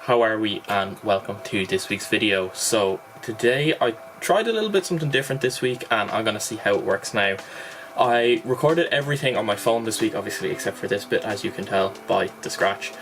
how are we, and welcome to this week's video. So today I tried a little bit something different this week and I'm gonna see how it works now. I recorded everything on my phone this week, obviously, except for this bit, as you can tell by the scratch.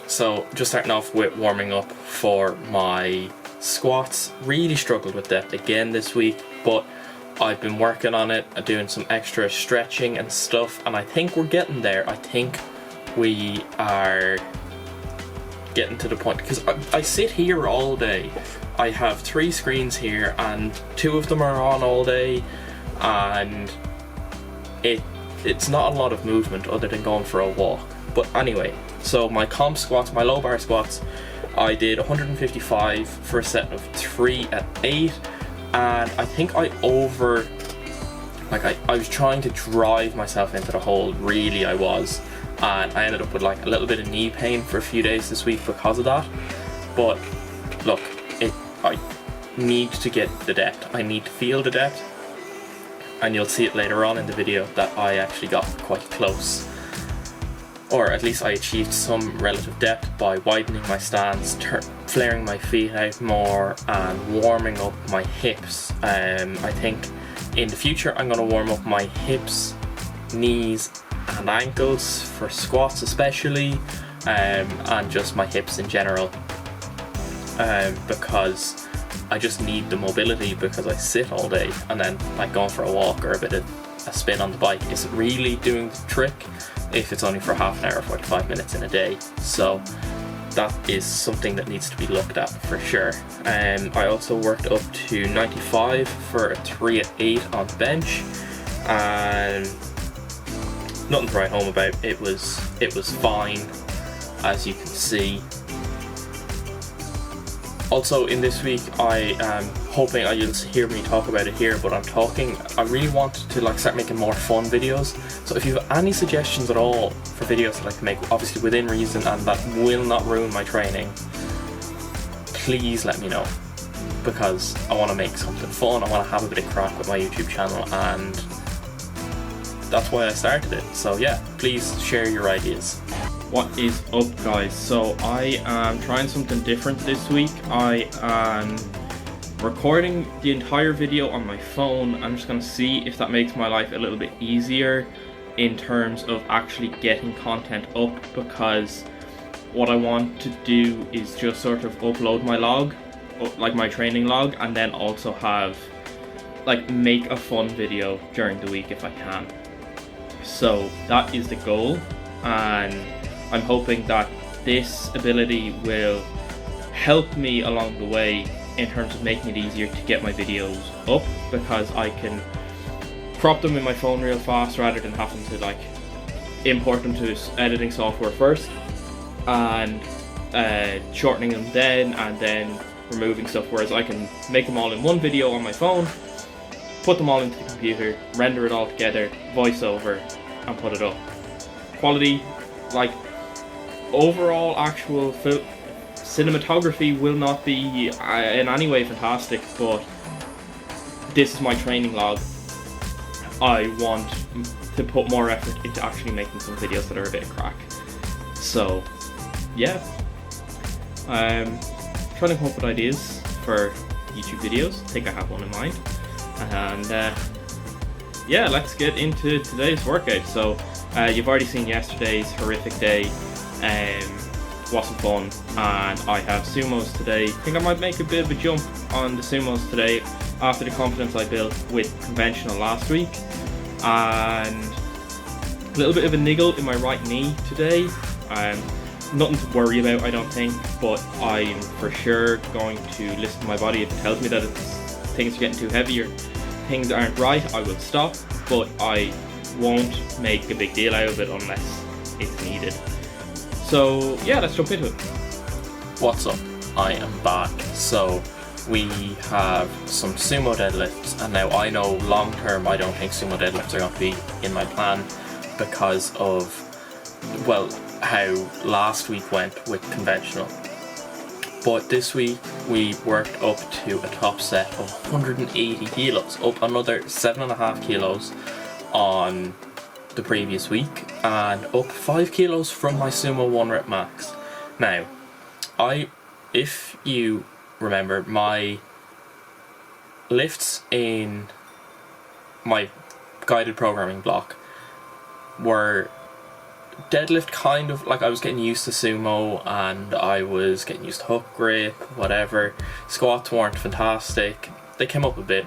So just starting off with warming up for my squats. Really struggled with depth again this week, but I've been working on it, doing some extra stretching and stuff, and I think we're getting there. I think we are getting to the point, because I sit here all day. I have 3 screens here and 2 of them are on all day, and it's not a lot of movement other than going for a walk. But anyway, so my comp squats, my low bar squats, I did 155 for a set of 3 at 8, and I think I was trying to drive myself into the hole, really I was, and I ended up with like a little bit of knee pain for a few days this week because of that. But look, I need to get the depth, I need to feel the depth, and you'll see it later on in the video that I actually got quite close. Or at least I achieved some relative depth by widening my stance, flaring my feet out more, and warming up my hips. I think in the future I'm going to warm up my hips, knees and ankles for squats especially, and just my hips in general, because I just need the mobility, because I sit all day, and then like going for a walk or a bit of a spin on the bike isn't really doing the trick if it's only for half an hour or 45 minutes in a day. So that is something that needs to be looked at for sure. I also worked up to 95 for a 3 at 8 on the bench, and nothing to write home about. It was fine, as you can see. Also in this week, I am hoping you'll hear me talk about it here, but I really want to start making more fun videos. So if you have any suggestions at all for videos that I can make, obviously within reason and that will not ruin my training, please let me know, because I want to make something fun. I want to have a bit of crack with my YouTube channel, and that's why I started it. So yeah, please share your ideas. What is up, guys? So I am trying something different this week. I am recording the entire video on my phone. I'm just going to see if that makes my life a little bit easier in terms of actually getting content up, because what I want to do is just sort of upload my log, like my training log, and then also have make a fun video during the week if I can. So that is the goal, and I'm hoping that this ability will help me along the way in terms of making it easier to get my videos up, because I can crop them in my phone real fast rather than having to import them to editing software first and shortening them then and then removing stuff, whereas I can make them all in one video on my phone, put them all into the computer, render it all together, voiceover, and put it up. Quality, overall actual cinematography will not be in any way fantastic, but this is my training log. I want to put more effort into actually making some videos that are a bit of crack. So yeah, I'm trying to come up with ideas for YouTube videos. I think I have one in mind, and yeah, let's get into today's workout. So you've already seen yesterday's horrific day. Wasn't fun, and I have sumos today. I think I might make a bit of a jump on the sumos today after the confidence I built with conventional last week, and a little bit of a niggle in my right knee today. Nothing to worry about, I don't think, but I'm for sure going to listen to my body. If it tells me that things are getting too heavy or things aren't right, I will stop, but I won't make a big deal out of it unless it's needed. So yeah, let's jump into it. What's up? I am back. So we have some sumo deadlifts, and now I know long term I don't think sumo deadlifts are going to be in my plan because of, well, how last week went with conventional. But this week we worked up to a top set of 180 kilos, up another 7.5 kilos on the previous week, and up 5 kilos from my sumo 1 rep max. Now, if you remember, my lifts in my guided programming block were deadlift, kind of like I was getting used to sumo and I was getting used to hook grip, whatever. Squats weren't fantastic, they came up a bit,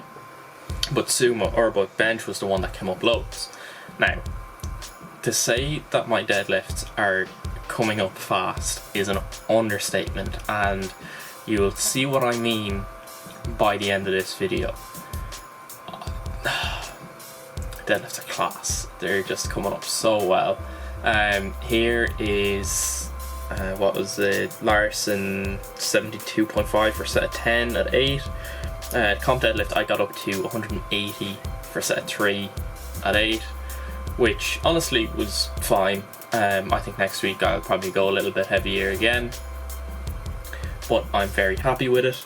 but bench was the one that came up loads. Now, to say that my deadlifts are coming up fast is an understatement, and you'll see what I mean by the end of this video. Deadlifts are class, they're just coming up so well. Here is what was it, Larson 72.5 for set of 10 at 8. Comp deadlift I got up to 180 for set of 3 at 8, which honestly was fine. I think next week I'll probably go a little bit heavier again, but I'm very happy with it.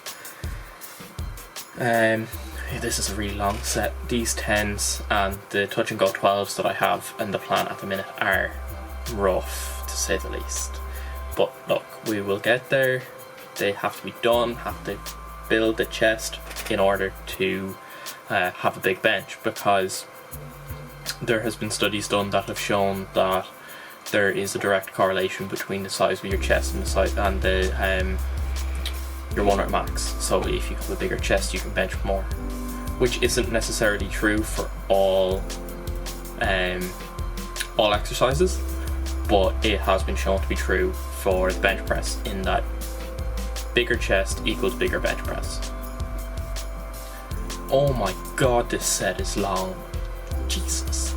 This is a really long set. These 10s and the touch and go 12s that I have in the plan at the minute are rough, to say the least. But look, we will get there. They have to be done, have to build the chest in order to have a big bench, because there has been studies done that have shown that there is a direct correlation between the size of your chest and the size and the your 1 rep max. So if you have a bigger chest, you can bench more, which isn't necessarily true for all exercises, but it has been shown to be true for the bench press, in that bigger chest equals bigger bench press. Oh my god, this set is long. Jesus.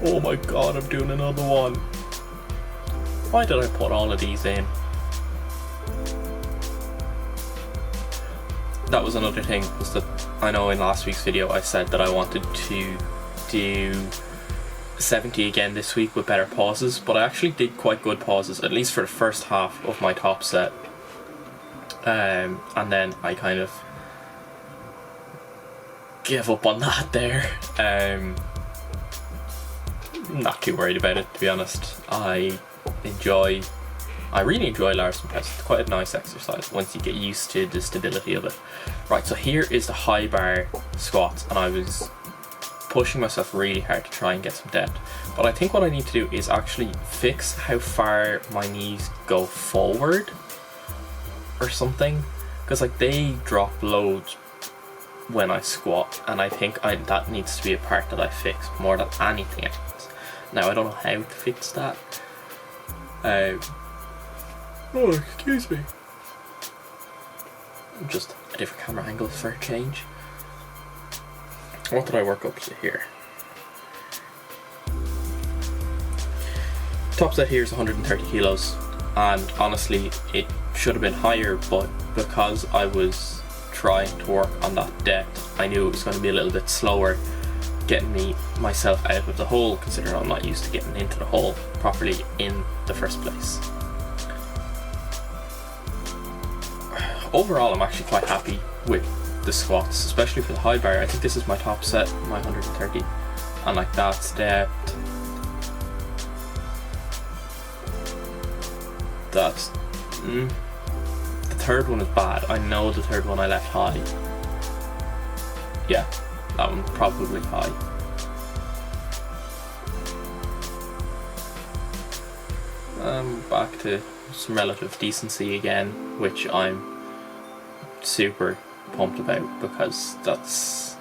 Oh my god, I'm doing another one. Why did I put all of these in? That was another thing, was that I know in last week's video I said that I wanted to do 70 again this week with better pauses, but I actually did quite good pauses, at least for the first half of my top set. And then I kind of gave up on that there. Not too worried about it, to be honest. I really enjoy Larson press. It's quite a nice exercise once you get used to the stability of it. Right, so here is the high bar squats, and I was pushing myself really hard to try and get some depth. But I think what I need to do is actually fix how far my knees go forward or something, because like they drop loads when I squat, and I think that needs to be a part that I fix more than anything else. Now I don't know how to fix that. Oh, excuse me. Just a different camera angle for a change. What did I work up to here? Top set here is 130 kilos, and honestly it should have been higher, but because I was trying to work on that depth, I knew it was going to be a little bit slower getting myself out of the hole, considering I'm not used to getting into the hole properly in the first place. Overall, I'm actually quite happy with the squats, especially for the high bar. I think this is my top set, my 130, and like that's depth. That's the third one is bad. I know the third one I left high. Yeah, that one probably high. Back to some relative decency again, which I'm super pumped about, because that's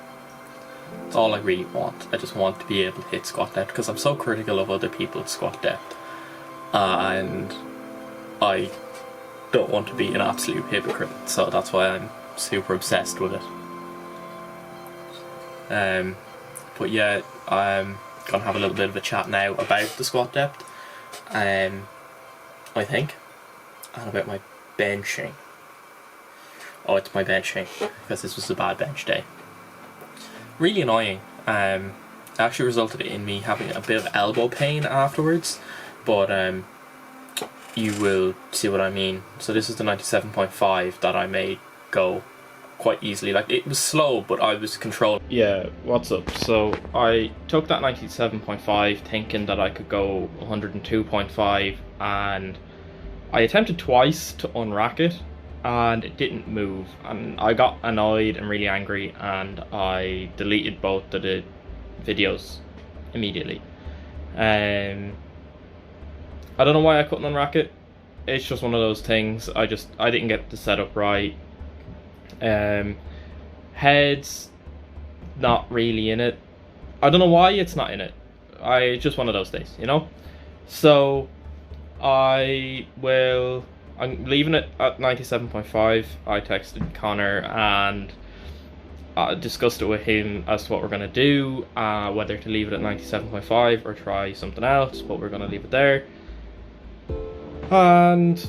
all I really want. I just want to be able to hit squat depth, because I'm so critical of other people's squat depth, and I don't want to be an absolute hypocrite, so that's why I'm super obsessed with it. But yeah, I'm gonna have a little bit of a chat now about the squat depth, I think, and about my benching. Oh, it's my benching, because this was a bad bench day. Really annoying. It actually resulted in me having a bit of elbow pain afterwards, but you will see what I mean. So this is the 97.5 that I made go quite easily. Like, it was slow, but I was controlling. Yeah, what's up? So I took that 97.5 thinking that I could go 102.5, and I attempted twice to unrack it and it didn't move, and I got annoyed and really angry, and I deleted both of the videos immediately. I don't know why I couldn't unrack it. It's just one of those things. I didn't get the setup right. Heads not really in it. I don't know why it's not in it. It's just one of those days, you know. So I'm leaving it at 97.5. I texted Connor and discussed it with him as to what we're going to do, whether to leave it at 97.5 or try something else, but we're going to leave it there. And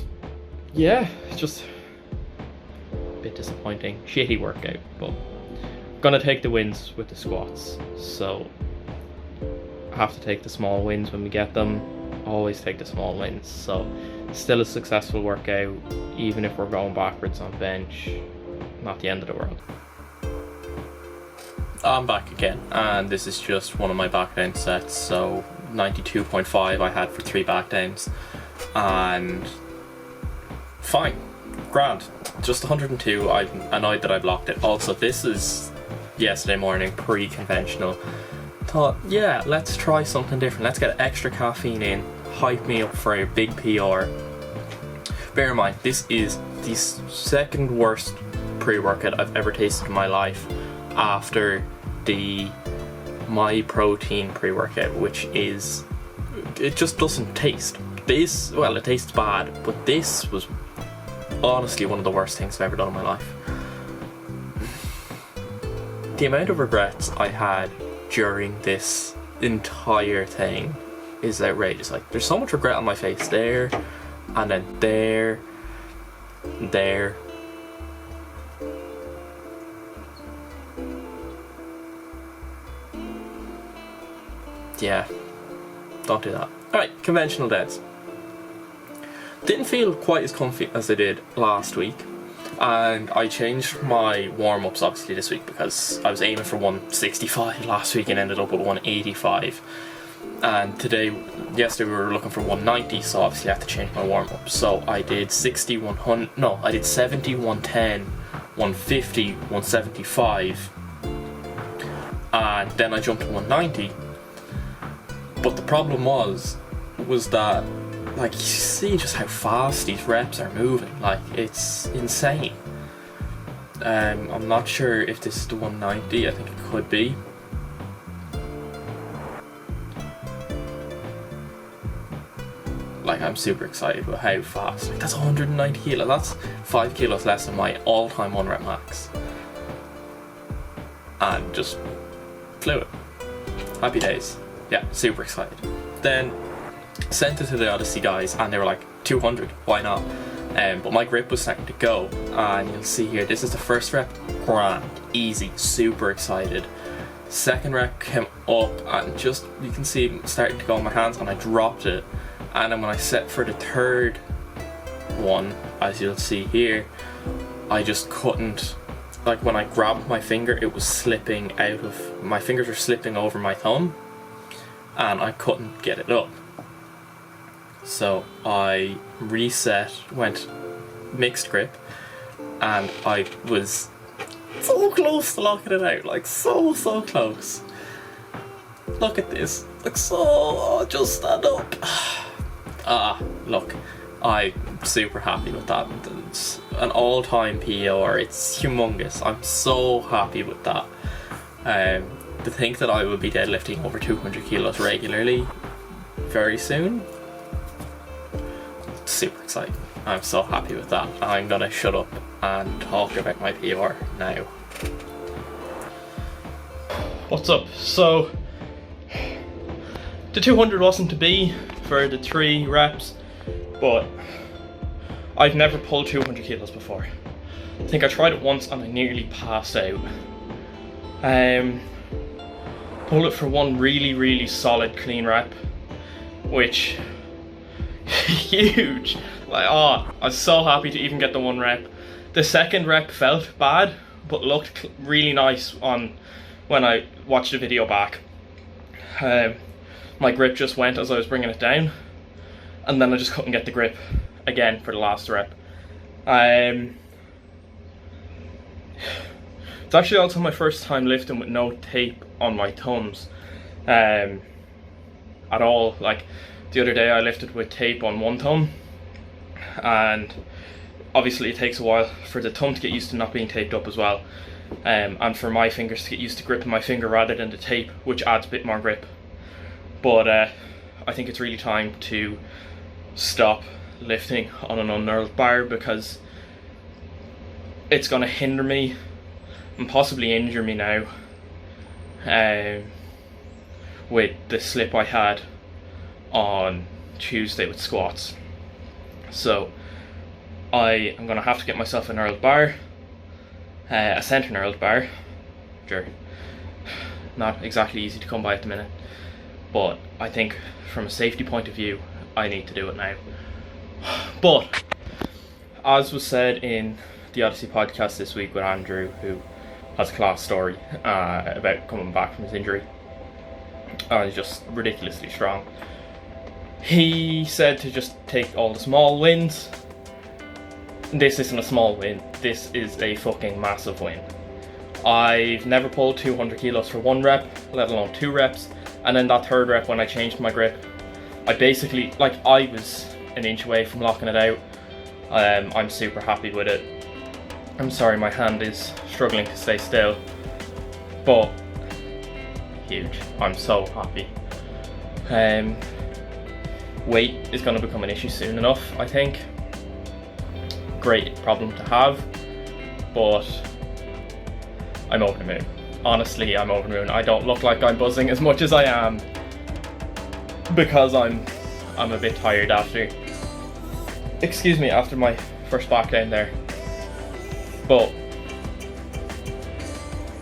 yeah, it's just a bit disappointing. Shitty workout, but I'm going to take the wins with the squats. So I have to take the small wins when we get them. Always take the small wins. So still a successful workout, even if we're going backwards on bench. Not the end of the world. I'm back again, and this is just one of my back down sets. So 92.5 I had for 3 back downs, and fine, grand. Just 102. I'm annoyed that I blocked it. Also, this is yesterday morning, pre-conventional. Thought, yeah, let's try something different. Let's get extra caffeine in, hype me up for a big PR. Bear in mind, this is the second worst pre-workout I've ever tasted in my life, after the My Protein pre-workout, which is, it just doesn't taste. This, well, it tastes bad, but this was honestly one of the worst things I've ever done in my life. The amount of regrets I had during this entire thing is outrageous. Like, there's so much regret on my face there, and then there, there. Yeah, don't do that. Alright, conventional deads. Didn't feel quite as comfy as I did last week, and I changed my warm-ups obviously this week because I was aiming for 165 last week and ended up with 185. And yesterday we were looking for 190, so obviously I had to change my warm-up. So I did 70, 110, 150, 175, and then I jumped to 190. But the problem was that, like, you see just how fast these reps are moving. Like, it's insane. I'm not sure if this is the 190. I think it could be. Like, I'm super excited about how fast. Like, that's 190 kilos. That's 5 kilos less than my all-time 1 rep max. And just flew it. Happy days. Yeah, super excited. Then sent it to the Odyssey guys, and they were like, 200, why not? But my grip was starting to go, and you'll see here, this is the first rep, grand, easy, super excited. Second rep came up, and just, you can see it starting to go on my hands, and I dropped it. And then when I set for the third one, as you'll see here, I just couldn't, like, when I grabbed my finger, it was slipping out of, my fingers were slipping over my thumb, and I couldn't get it up. So I reset, went mixed grip, and I was so close to locking it out, like so close. Look at this, like so, just stand up. Look, I'm super happy with that. It's an all-time PR, it's humongous. I'm so happy with that. To think that I will be deadlifting over 200 kilos regularly very soon, super exciting. I'm so happy with that. I'm gonna shut up and talk about my PR now. What's up? So the 200 wasn't to be for the 3 reps, but I've never pulled 200 kilos before. I think I tried it once and I nearly passed out. Pulled it for one really solid clean rep, which huge. Like, I was so happy to even get the 1 rep. The second rep felt bad, but looked really nice on when I watched the video back. My grip just went as I was bringing it down, and then I just couldn't get the grip again for the last rep. It's actually also my first time lifting with no tape on my thumbs at all. Like the other day I lifted with tape on one thumb, and obviously it takes a while for the thumb to get used to not being taped up as well, and for my fingers to get used to gripping my finger rather than the tape, which adds a bit more grip. But I think it's really time to stop lifting on an unknurled bar, because it's going to hinder me and possibly injure me now with the slip I had on Tuesday with squats. So I am going to have to get myself a knurled bar, a centre knurled bar. Sure, not exactly easy to come by at the minute, but I think from a safety point of view I need to do it now. But as was said in the Odyssey podcast this week with Andrew, who has a class story about coming back from his injury, he's just ridiculously strong. He said to just take all the small wins. This isn't a small win, this is a fucking massive win. I've never pulled 200 kilos for 1 rep, let alone 2 reps, and then that 3rd rep when I changed my grip, I basically, like, I was an inch away from locking it out. I'm super happy with it. I'm sorry my hand is struggling to stay still, but huge. I'm so happy. Weight is going to become an issue soon enough, I think. Great problem to have, but I'm over the moon. Honestly, I'm over the moon. I don't look like I'm buzzing as much as I am, because I'm a bit tired after my first back down there. But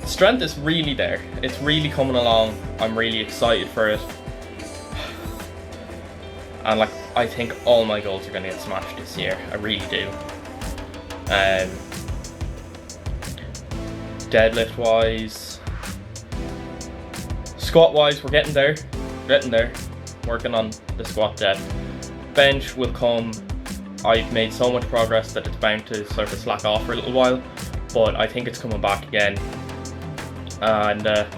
strength is really there. It's really coming along. I'm really excited for it. And like, I think all my goals are going to get smashed this year. I really do. Deadlift wise, squat wise, we're getting there. Working on the squat dead. Bench will come. I've made so much progress that it's bound to sort of slack off for a little while, but I think it's coming back again, and going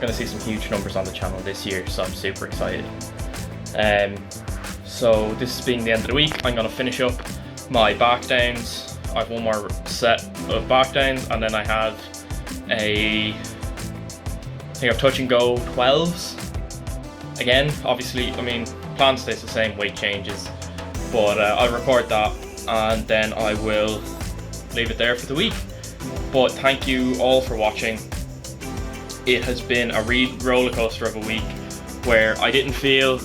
to see some huge numbers on the channel this year, so I'm super excited. So this being the end of the week, I'm going to finish up my back downs. I have one more set of back downs, and then I have I think I've touch and go 12s. Again, obviously, I mean, plan stays the same, weight changes, but I'll record that and then I will leave it there for the week. But thank you all for watching. It has been a real roller coaster of a week where I didn't feel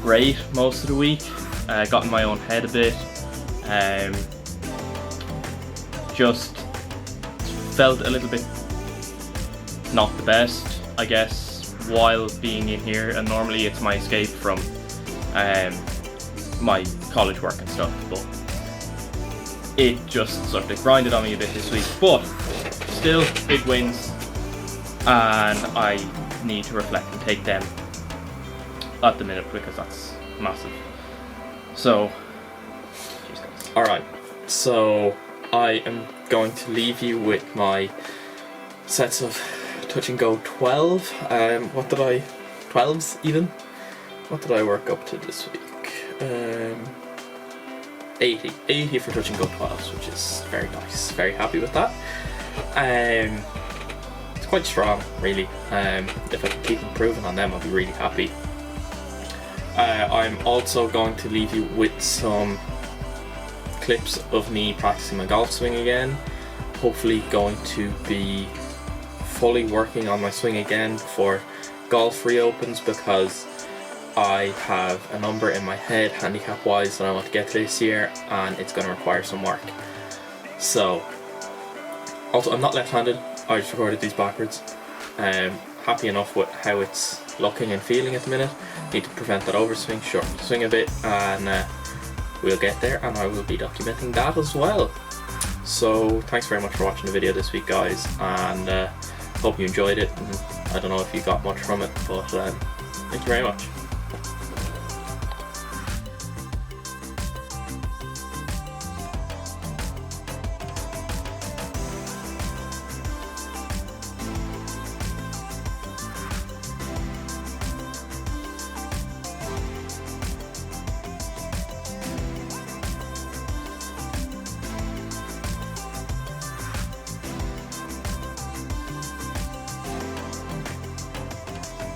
great most of the week. Got in my own head a bit. Just felt a little bit not the best, I guess, while being in here, and normally it's my escape from my college work and stuff, but it just sort of grinded on me a bit this week. But still big wins, and I need to reflect and take them at the minute because that's massive. So alright, so I am going to leave you with my sets of touch and go 12. 12s even? What did I work up to this week? 80 for touch and go 12s, which is very nice. Very happy with that. It's quite strong, really. If I can keep improving on them, I'll be really happy. I'm also going to leave you with some clips of me practicing my golf swing again. Hopefully going to be fully working on my swing again before golf reopens, because I have a number in my head handicap wise that I want to get to this year, and it's going to require some work. So also, I'm not left-handed, I just recorded these backwards. Happy enough with how it's looking and feeling at the minute. Need to prevent that overswing, shorten the swing a bit, and we'll get there, and I will be documenting that as well. So thanks very much for watching the video this week, guys, and hope you enjoyed it. And I don't know if you got much from it, but thank you very much.